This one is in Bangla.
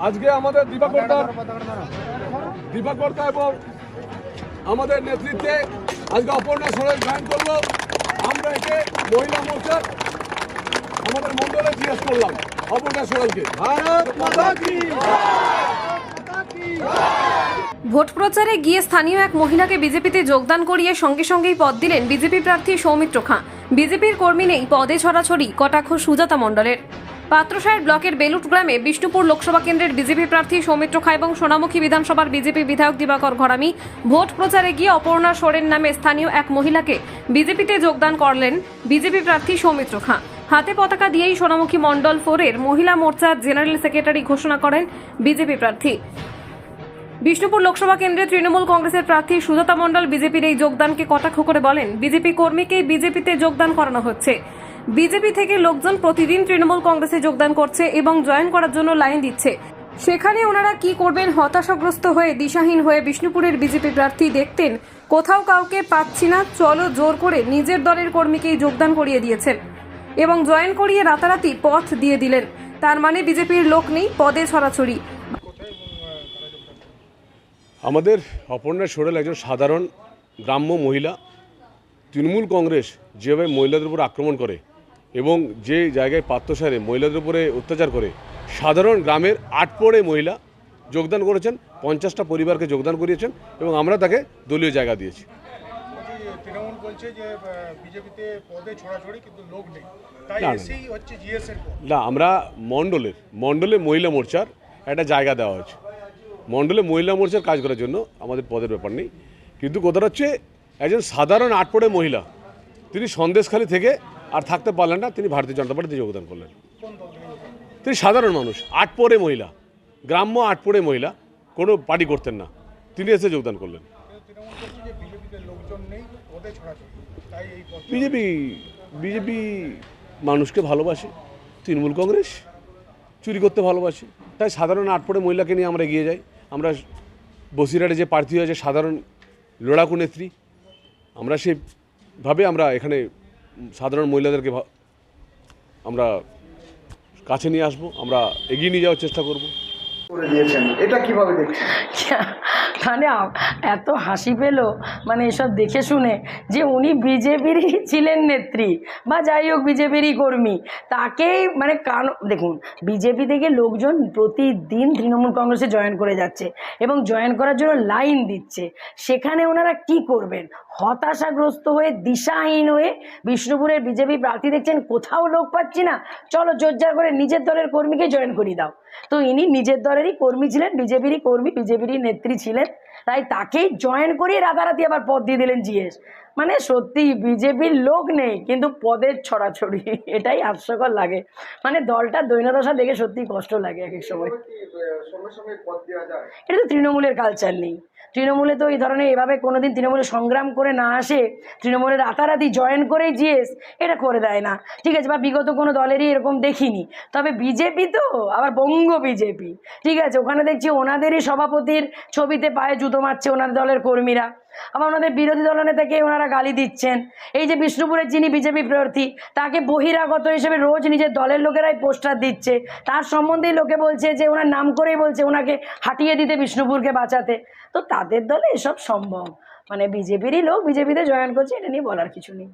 আজকে আমাদের দীপাকর্তা এবং আমাদের নেতৃত্বে আজকে অপর্ণা সরেন জয়েন করলো। আমরা একে মহিলা মোর্চার আমাদের মন্ডলে জিজ্ঞেস করলাম অপর্ণা সরেনকে। ভারত মাতা কি। ভোট প্রচারে গিয়ে স্থানীয় এক মহিলাকে বিজেপিতে যোগদান করিয়ে সঙ্গে সঙ্গেই পদ দিলেন বিজেপি প্রার্থী সৌমিত্র খাঁ। বিজেপির কর্মী নেই, পদে ছড়াছড়ি কটাক্ষ সুজাতা মণ্ডলের। পাত্রসাহের ব্লকের বেলুট গ্রামে বিষ্ণুপুর লোকসভা কেন্দ্রের বিজেপি প্রার্থী সৌমিত্র খাঁ এবং সোনামুখী বিধানসভার বিজেপি বিধায়ক দিবাকর ঘরামি ভোট প্রচারে গিয়ে অপর্ণা সোরেন নামে স্থানীয় এক মহিলাকে বিজেপিতে যোগদান করলেন বিজেপি প্রার্থী সৌমিত্র খাঁ। হাতে পতাকা দিয়েই সোনামুখী মণ্ডল 4-এর মহিলা মোর্চার জেনারেল সেক্রেটারি ঘোষণা করেন বিজেপি প্রার্থী। বিষ্ণুপুর লোকসভা কেন্দ্রে তৃণমূল কংগ্রেসের প্রার্থী সুজাতা মণ্ডল বিজেপির এই যোগদানকে কটাক্ষ করে বলেন, বিজেপি কর্মীকে বিজেপিতে যোগদান করানো হচ্ছে। বিজেপি থেকে লোকজন প্রতিদিন তৃণমূল কংগ্রেসে যোগদান করছে এবং জয়েন করার জন্য লাইন দিচ্ছে। সেখানে ওনারা কি করবেন, হতাশাগ্রস্ত হয়ে দিশাহীন হয়ে বিষ্ণুপুরের বিজেপি প্রার্থী দেখতেন কোথাও কাউকে পাচ্ছি না, চলো জোর করে নিজের দলের কর্মীকেই যোগদান করিয়ে দিয়েছেন এবং জয়েন করিয়ে রাতারাতি পথ দিয়ে দিলেন। তার মানে বিজেপির লোক নেই, পদে ছড়াছড়ি। আমাদের অপর্ণা সোরেন একজন সাধারণ গ্রাম্য মহিলা। তৃণমূল কংগ্রেস যেভাবে মহিলাদের উপর আক্রমণ করে এবং যে জায়গায় পাত্রসারে মহিলাদের উপরে অত্যাচার করে, সাধারণ গ্রামের আটপড়ে মহিলা যোগদান করেছেন, 50টা পরিবারকে যোগদান করিয়েছেন এবং আমরা তাকে দলীয় জায়গা দিয়েছি। তৃণমূল বলছে যে বিজেপিতে পদে ছড়াছড়ি কিন্তু লোক নেই, তাই এসেই হচ্ছে জিএস এর পদ। না, আমরা মণ্ডলে মহিলা মোর্চার একটা জায়গা দেওয়া হয়েছে। মণ্ডলে মহিলা মোর্চার কাজ করার জন্য আমাদের পদের ব্যাপার নেই, কিন্তু কথাটা হচ্ছে একজন সাধারণ আটপড়ে মহিলা, তিনি সন্দেশখালী থেকে আর থাকতে পারলেন না, তিনি ভারতীয় জনতা পার্টিতে যোগদান করলেন। তিনি সাধারণ মানুষ, আটপড়ে মহিলা, গ্রাম্য আটপড়ে মহিলা, কোনো পার্টি করতেন না, তিনি এসে যোগদান করলেন। বিজেপি মানুষকে ভালোবাসে, তৃণমূল কংগ্রেস চুরি করতে ভালোবাসে, তাই সাধারণ আটপড়ে মহিলাকে নিয়ে আমরা এগিয়ে যাই। আমরা বসিরহাটে যে প্রার্থী হয়েছে সাধারণ লড়াকু নেত্রী, আমরা সেভাবে আমরা এখানে সাধারণ মহিলাদেরকে আমরা কাছে নিয়ে আসবো, আমরা এগিয়ে নিয়ে যাওয়ার চেষ্টা করব। এটা কিভাবে দেখছেন? মানে এত হাসি পেল, মানে এসব দেখে শুনে, যে উনি বিজেপিরই ছিলেন নেত্রী বা যাই হোক বিজেপিরই কর্মী, তাকেই মানে দেখুন, বিজেপি থেকে লোকজন প্রতিদিন তৃণমূল কংগ্রেসে জয়েন করে যাচ্ছে এবং জয়েন করার জন্য লাইন দিচ্ছে। সেখানে ওনারা কি করবেন, হতাশাগ্রস্ত হয়ে দিশাহীন হয়ে বিষ্ণুপুরের বিজেপি প্রার্থী দেখছেন কোথাও লোক পাচ্ছি না, চলো জোরজার করে নিজের দলের কর্মীকে জয়েন করিয়ে দাও। তো ইনি নিজের দলেরই কর্মী ছিলেন, বিজেপিরই কর্মী, বিজেপিরই নেত্রী ছিলেন, তাই তাকেই জয়েন করিয়ে রাতারাতি আবার পদ দিয়ে দিলেন জিএস। মানে সত্যি বিজেপির লোক নেই কিন্তু পদের ছড়াছড়ি, এটাই হাস্যকর লাগে। মানে দলটার দৈন্যদশা দেখে সত্যি কষ্ট লাগে এক এক সময়। এটা তো তৃণমূলের কালচার নেই, তৃণমূলে তো এই ধরনের এভাবে কোনোদিন তৃণমূলে সংগ্রাম করে না আসে, তৃণমূলে রাতারাতি জয়েন করে জিএস এটা করে দেয় না, ঠিক আছে, বা বিগত কোনো দলেরই এরকম দেখিনি। তবে বিজেপি তো আবার বঙ্গ বিজেপি, ঠিক আছে, ওখানে দেখছি ওনাদেরই সভাপতির ছবিতে পায়ে জুতো মারছে ওনাদের দলের কর্মীরা, আবার ওনাদের বিরোধী দলনেতাকে ওনারা গালি দিচ্ছেন। এই যে বিষ্ণুপুরের যিনি বিজেপি প্রার্থী, তাকে বহিরাগত হিসেবে রোজ নিজের দলের লোকেরাই পোস্টার দিচ্ছে, তার সম্বন্ধেই লোকে বলছে যে ওনার নাম করেই বলছে ওনাকে হাঁটিয়ে দিতে, বিষ্ণুপুরকে বাঁচাতে। তো তাদের দলে এসব সম্ভব, মানে বিজেপিরই লোক বিজেপিতে জয়েন করছে, এটা নিয়ে বলার কিছু নেই।